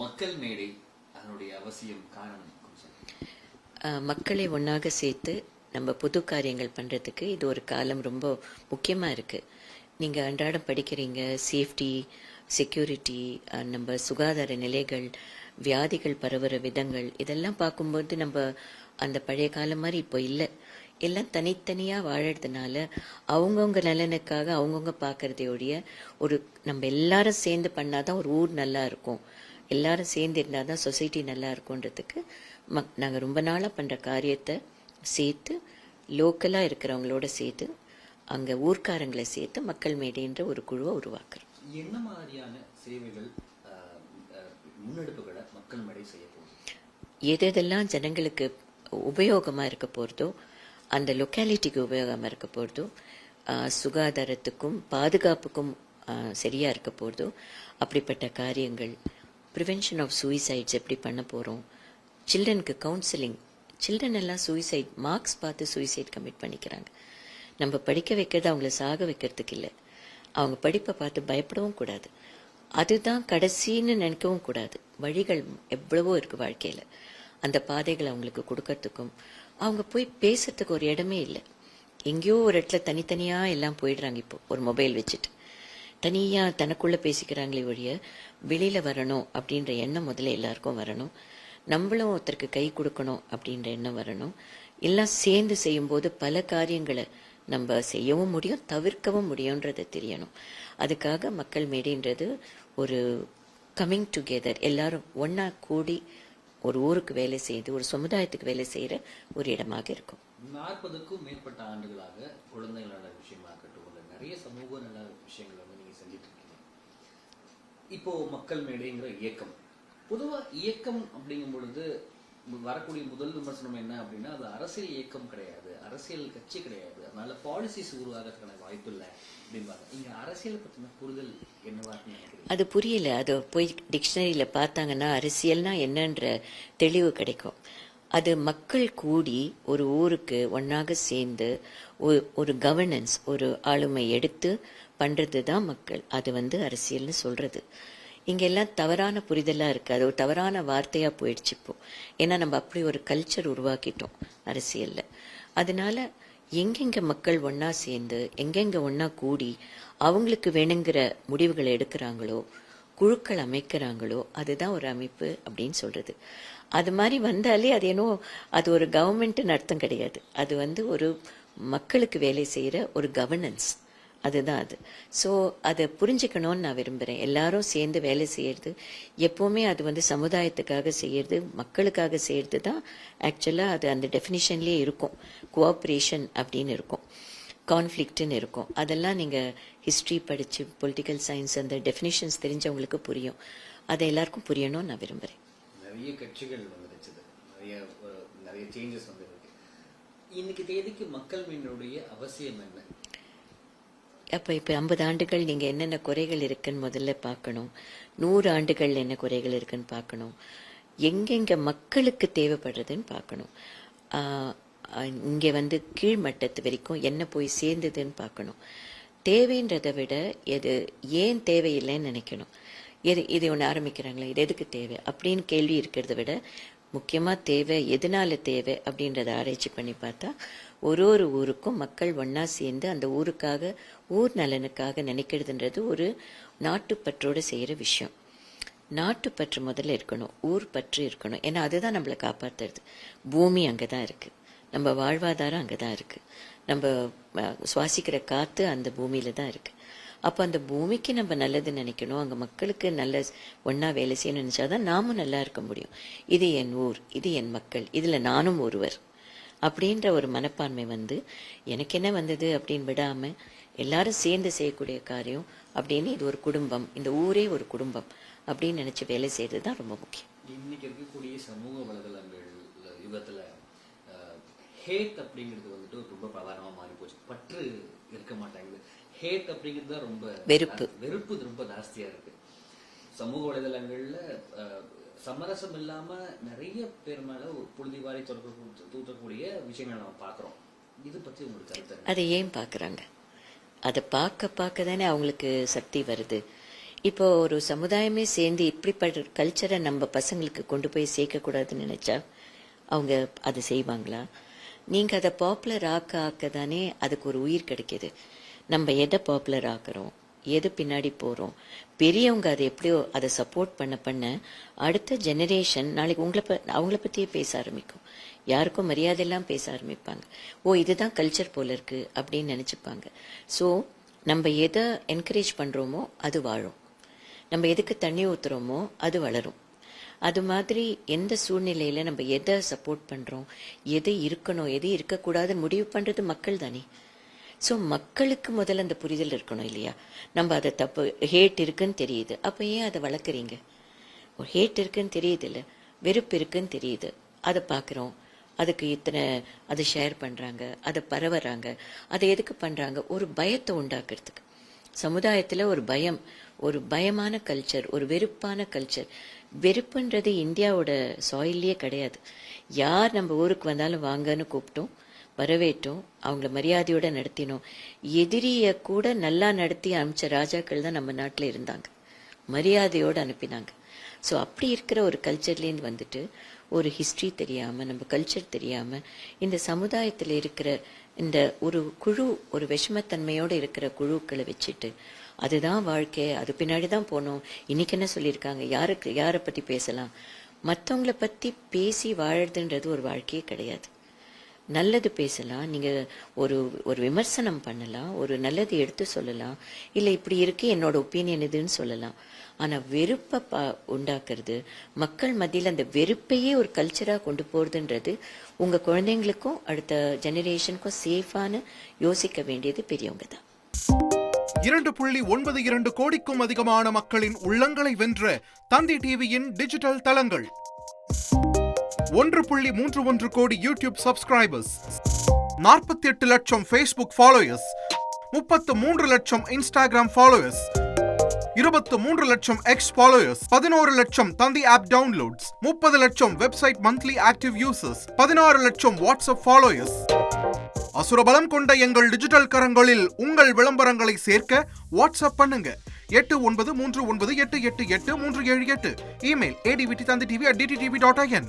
மக்கள் மேடை அதனுடைய அவசியம் காரணம்? மக்களை ஒன்றாக சேர்த்து நம்ம புது காரியங்கள் பண்ணுறதுக்கு இது ஒரு காலம் ரொம்ப முக்கியமாக இருக்குது. நீங்கள் அன்றாடம் படிக்கிறீங்க, சேஃப்டி, செக்யூரிட்டி, நம்ம சுகாதார நிலைகள், வியாதிகள் பரவுகிற விதங்கள், இதெல்லாம் பார்க்கும்போது நம்ம அந்த பழைய காலம் மாதிரி இப்போ இல்லை. எல்லாம் தனித்தனியாக வாழறதுனால அவங்கவுங்க நலனுக்காக அவங்கவுங்க பார்க்கறதையோடைய ஒரு நம்ம எல்லாரும் சேர்ந்து பண்ணாதான் ஒரு ஊர் நல்லா இருக்கும், எல்லாரும் சேர்ந்து இருந்தால் தான் சொசைட்டி நல்லா இருக்கும்ன்றதுக்கு நாங்கள் ரொம்ப நாளாக பண்ணுற காரியத்தை சேர்த்து லோக்கலாக இருக்கிறவங்களோட சேர்த்து அங்கே ஊர்க்காரங்களை சேர்த்து மக்கள் மேடைன்ற ஒரு குழுவை உருவாக்குறோம். என்ன மாதிரியான சேவைகள் முன்னெடுப்புகளை மக்கள் மேடை செய்ய போகுது? எதெல்லாம் ஜனங்களுக்கு உபயோகமாக இருக்க போகிறதோ, அந்த லொக்காலிட்டிக்கு உபயோகமாக இருக்க போகிறதோ, சுகாதாரத்துக்கும் பாதுகாப்புக்கும் சரியாக இருக்க போகிறதோ அப்படிப்பட்ட காரியங்கள். ப்ரிவென்ஷன் ஆஃப் சூசைட்ஸ் எப்படி பண்ண போகிறோம், சில்ட்ரனுக்கு கவுன்சிலிங். சில்ட்ரன் எல்லாம் சூசைட் மார்க்ஸ் பார்த்து சூசைட் கமிட் பண்ணிக்கிறாங்க. நம்ம படிக்க வைக்கிறது அவங்கள சாக வைக்கிறதுக்கு இல்லை, அவங்க படிப்பை பார்த்து பயப்படவும் கூடாது, அதுதான் கடைசின்னு நினைக்கவும் கூடாது. வழிகள் எவ்வளவோ இருக்குது வாழ்க்கையில், அந்த பாதைகளை அவங்களுக்கு கொடுக்கறதுக்கும் அவங்க போய் பேசுறதுக்கு ஒரு இடமே இல்லை. எங்கேயோ ஒரு இடத்துல தனித்தனியாக எல்லாம் போயிடுறாங்க. இப்போ ஒரு மொபைல் வச்சுட்டு தனியாக தனக்குள்ளே பேசிக்கிறாங்களே ஒழிய வெளியில் வரணும் அப்படின்ற எண்ணம் முதல்ல எல்லாருக்கும் வரணும். நம்மளும் ஒருத்தருக்கு கை கொடுக்கணும் அப்படின்ற எண்ணம் வரணும். எல்லாம் சேர்ந்து செய்யும்போது பல காரியங்களை நம்ம செய்யவும் முடியும், தவிர்க்கவும் முடியும்ன்றது தெரியணும். அதுக்காக மக்கள் மேடைன்றது ஒரு கம்மிங் டுகெதர், எல்லாரும் ஒன்னா கூடி ஒரு ஊருக்கு வேலை செய்து ஒரு சமுதாயத்துக்கு வேலை செய்யற ஒரு இடமாக இருக்கும். 40க்கும் மேற்பட்ட ஆண்டுகளாக குழந்தைகள் நல விஷயமா இருக்கட்டும், நிறைய சமூக நல விஷயங்கள் நீங்க செஞ்சுட்டு இருக்கீங்க. இப்போ மக்கள் மேடைங்கிற இயக்கம், பொதுவா இயக்கம் அப்படிங்கும் பொழுது வரக்கூடிய முதல் விமர்சனம் என்ன அப்படின்னா, அது அரசியல் இயக்கம் கிடையாது, அரசியல் கட்சி கிடையாது, அதனால பாலிசிஸ் உருவாகிறதுக்கான வாய்ப்பு இல்லை அப்படின்பாங்க. இங்க அரசியல் பத்தின புரிதல் என்னவா நினைக்கிறீங்க? அது புரியல. அது போய் டிக்ஷனரியில பார்த்தாங்கன்னா அரசியல்னா என்னன்ற தெளிவு கிடைக்கும். அது மக்கள் கூடி ஒரு ஊருக்கு ஒன்னாக சேர்ந்து ஒரு கவர்னன்ஸ், ஒரு ஆளுமை எடுத்து பண்றது தான் மக்கள். அது அரசியல்னு சொல்றது. இங்கெல்லாம் தவறான புரிதலாக இருக்குது, அது ஒரு தவறான வார்த்தையாக போயிடுச்சு இப்போ. ஏன்னா நம்ம அப்படி ஒரு கல்ச்சர் உருவாக்கிட்டோம் அரசியலில். அதனால எங்கெங்க மக்கள் ஒன்றா சேர்ந்து எங்கெங்க ஒன்றா கூடி அவங்களுக்கு வேணுங்கிற முடிவுகளை எடுக்கிறாங்களோ, குழுக்கள் அமைக்கிறாங்களோ, அதுதான் ஒரு அமைப்பு அப்படின்னு சொல்கிறது. அது மாதிரி வந்தாலே அது ஏன்னோ அது ஒரு கவர்மெண்ட்டுன்னு அர்த்தம் கிடையாது. அது ஒரு மக்களுக்கு வேலை செய்கிற ஒரு கவர்னன்ஸ், அதுதான் அது. ஸோ அதை புரிஞ்சுக்கணும்னு நான் விரும்புகிறேன். எல்லாரும் சேர்ந்து வேலை செய்யறது எப்போவுமே அது சமுதாயத்துக்காக செய்யறது, மக்களுக்காக செய்யறது தான் ஆக்சுவலாக அது அந்த டெஃபினிஷன்லேயே இருக்கும். கோஆப்ரேஷன் அப்படின்னு இருக்கும், கான்ஃப்ளிக்ட்னு இருக்கும். அதெல்லாம் நீங்கள் ஹிஸ்ட்ரி படித்து பொலிட்டிக்கல் சயின்ஸ் அந்த டெஃபினிஷன்ஸ் தெரிஞ்சவங்களுக்கு புரியும். அதை எல்லாருக்கும் புரியணும்னு நான் விரும்புகிறேன். நிறைய கட்சிகள் வந்துருச்சு, நிறைய சேஞ்சஸ் வந்துருக்கு. இன்னைக்கு தேதிக்கு மக்கள் மீனுடைய அவசியம் என்ன? அப்போ 50 ஆண்டுகள் நீங்கள் என்னென்ன குறைகள் இருக்குன்னு முதல்ல பார்க்கணும். 100 ஆண்டுகள் என்ன குறைகள் இருக்குன்னு பார்க்கணும். எங்கெங்கே மக்களுக்கு தேவைப்படுறதுன்னு பார்க்கணும். இங்கே கீழ்மட்டத்து வரைக்கும் என்ன போய் சேர்ந்ததுன்னு பார்க்கணும். தேவைன்றதை விட எது ஏன் தேவையில்லைன்னு நினைக்கணும். இது ஒன்று ஆரம்பிக்கிறாங்களே, இது எதுக்கு தேவை அப்படின்னு கேள்வி இருக்கிறத விட முக்கியமாக தேவை எதனால தேவை அப்படின்றத ஆராய்ச்சி பண்ணி பார்த்தா ஒரு ஊருக்கும் மக்கள் ஒன்றா சேர்ந்து அந்த ஊருக்காக, ஊர் நலனுக்காக நினைக்கிறதுன்றது ஒரு நாட்டுப்பற்றோடு செய்கிற விஷயம். நாட்டுப்பற்று முதல்ல இருக்கணும், ஊர் பற்று இருக்கணும். ஏன்னா அதுதான் நம்மளை காப்பாற்றுறது. பூமி அங்கே தான் இருக்குது, நம்ம வாழ்வாதாரம் அங்கே தான் இருக்குது, நம்ம சுவாசிக்கிற காற்று அந்த பூமியில தான் இருக்குது. அப்போ அந்த பூமிக்கு நம்ம நல்லது நினைக்கணும், அங்கே மக்களுக்கு நல்ல ஒன்றா வேலை செய்யணும்னு நினச்சாதான் நாமும் நல்லா இருக்க முடியும். இது என் ஊர், இது என் மக்கள், இதில் நானும் ஒருவர் அப்படின்ற ஒரு மனப்பான்மை எனக்கு என்ன வந்தது அப்படின்னு விடாமல் எல்லாரும் சேர்ந்து செய்யக்கூடிய காரியம் அப்படின்னு இது ஒரு குடும்பம், இந்த ஊரே ஒரு குடும்பம் அப்படின்னு நினச்சி வேலை செய்கிறது தான் ரொம்ப முக்கியம். இன்னைக்கு இருக்கக்கூடிய சமூக வலைதளங்கள் யுகத்தில் ஹேட் அப்படிங்கிறது ரொம்ப பிரதானமாக மாறி போச்சு. பற்று இருக்க மாட்டாங்குது, ஹேட் அப்படிங்கிறது தான் ரொம்ப வெறுப்பு ரொம்ப ஜாஸ்தியா இருக்கு. சமூக வலைதளங்கள்ல சமரசம் இல்லாம நிறைய பேர் மேல ஒரு புழுதிவாரி தூற்றக்கூடிய விஷயங்களை நம்ம பாக்குறோம். இது பத்தி உங்களுக்கு கருத்து? அதை ஏன் பாக்குறாங்க? அதை பார்க்க தானே அவங்களுக்கு சக்தி வருது. இப்போ ஒரு சமுதாயமே சேர்ந்து இப்படிப்பட்ட கல்ச்சரை நம்ம பசங்களுக்கு கொண்டு போய் சேர்க்கக்கூடாதுன்னு நினைச்சா அவங்க அதை செய்வாங்களா? நீங்க அதை பாப்புலர் ஆக்க தானே அதுக்கு ஒரு உயிர் கிடைக்கிது. நம்ம எதை பாப்புலர் ஆக்குறோம், எது பின்னாடி போறோம், பெரியவங்க அதை எப்படியோ அதை சப்போர்ட் பண்ண அடுத்த ஜெனரேஷன் நாளைக்கு அவங்கள பத்தியே பேச ஆரம்பிக்கும். யாருக்கும் மரியாதையெல்லாம் பேச ஆரம்பிப்பாங்க. ஓ, இதுதான் கல்ச்சர் போல இருக்கு அப்படின்னு நினைச்சுப்பாங்க. ஸோ நம்ம எதை என்கரேஜ் பண்றோமோ அது வாழும், நம்ம எதுக்கு தண்ணி ஊத்துறோமோ அது வளரும். அது மாதிரி எந்த சூழ்நிலையில நம்ம எதை சப்போர்ட் பண்றோம், எது இருக்கணும் எது இருக்கக்கூடாதுன்னு முடிவு பண்றது மக்கள் தானே. ஸோ மக்களுக்கு முதல்ல அந்த புரிதல் இருக்கணும் இல்லையா? நம்ம அதை தப்பு, ஹேட் இருக்குன்னு தெரியுது, அப்போ ஏன் அதை வளர்க்குறீங்க? ஹேட் இருக்குன்னு தெரியுது, இல்லை வெறுப்பு இருக்குன்னு தெரியுது, அதை பார்க்குறோம், அதுக்கு இத்தனை அதை ஷேர் பண்ணுறாங்க, அதை பரவுறாங்க. அதை எதுக்கு பண்ணுறாங்க? ஒரு பயத்தை உண்டாக்குறதுக்கு. சமுதாயத்தில் ஒரு பயம், ஒரு பயமான கல்ச்சர், ஒரு வெறுப்பான கல்ச்சர். வெறுப்புன்றது இந்தியாவோட சாயிலே கிடையாது. யார் நம்ம ஊருக்கு வந்தாலும் வாங்கன்னு கூப்பிட்டோம், வரவேற்றோம், அவங்கள மரியாதையோட நடத்தினோம். எதிரியை கூட நல்லா நடத்தி அனுப்பிச்ச ராஜாக்கள் தான் நம்ம நாட்டில் இருந்தாங்க, மரியாதையோடு அனுப்பினாங்க. ஸோ அப்படி இருக்கிற ஒரு கல்ச்சர்லேருந்து வந்துட்டு ஒரு ஹிஸ்ட்ரி தெரியாமல், நம்ம கல்ச்சர் தெரியாமல், இந்த சமுதாயத்தில் இருக்கிற இந்த ஒரு குழு, ஒரு விஷமத்தன்மையோடு இருக்கிற குழுக்களை வச்சுட்டு அதுதான் வாழ்க்கை, அது பின்னாடி தான் போகணும், இன்னைக்கு என்ன சொல்லியிருக்காங்க, யாரை பற்றி பேசலாம், மற்றவங்கள பற்றி பேசி வாழறதுன்றது ஒரு வாழ்க்கையே கிடையாது. நல்லது பேசலாம், நீங்கள் ஒரு விமர்சனம் பண்ணலாம், ஒரு நல்லது எடுத்து சொல்லலாம், இல்லை இப்படி இருக்கு என்னோட ஒப்பீனியன் இதுன்னு சொல்லலாம். ஆனால் வெறுப்பை உண்டாக்குறது, மக்கள் மத்தியில் அந்த வெறுப்பையே ஒரு கல்ச்சராக கொண்டு போகிறதுன்றது உங்கள் குழந்தைங்களுக்கும் அடுத்த ஜெனரேஷனுக்கும் சேஃபான யோசிக்க வேண்டியது பெரியவங்க தான். 2.92 கோடிக்கும் அதிகமான மக்களின் உள்ளங்களை வென்ற தந்தி டிவியின் டிஜிட்டல் தளங்கள், 1.31 கோடி யூடியூப் சப்ஸ்கிரைபர்ஸ், 48 லட்சம் Facebook ஃபாலோயர்ஸ், 33 லட்சம் இன்ஸ்டாகிராம் ஃபாலோயர்ஸ், 23 லட்சம் எக்ஸ் ஃபாலோயர்ஸ், 11 லட்சம் தந்தி ஆப் டவுன்லோட்ஸ், 30 லட்சம் வெப்சைட் மந்த்லி ஆக்டிவ் யூசர்ஸ், 16 லட்சம் வாட்ஸ்அப் ஃபாலோயர்ஸ். அசுரபலம் கொண்ட எங்கள் டிஜிட்டல் கரங்களில் உங்கள் விளம்பரங்களை சேர்க்க வாட்ஸ்அப் பண்ணுங்க 8939888378. Email advttanditv@dttv.in.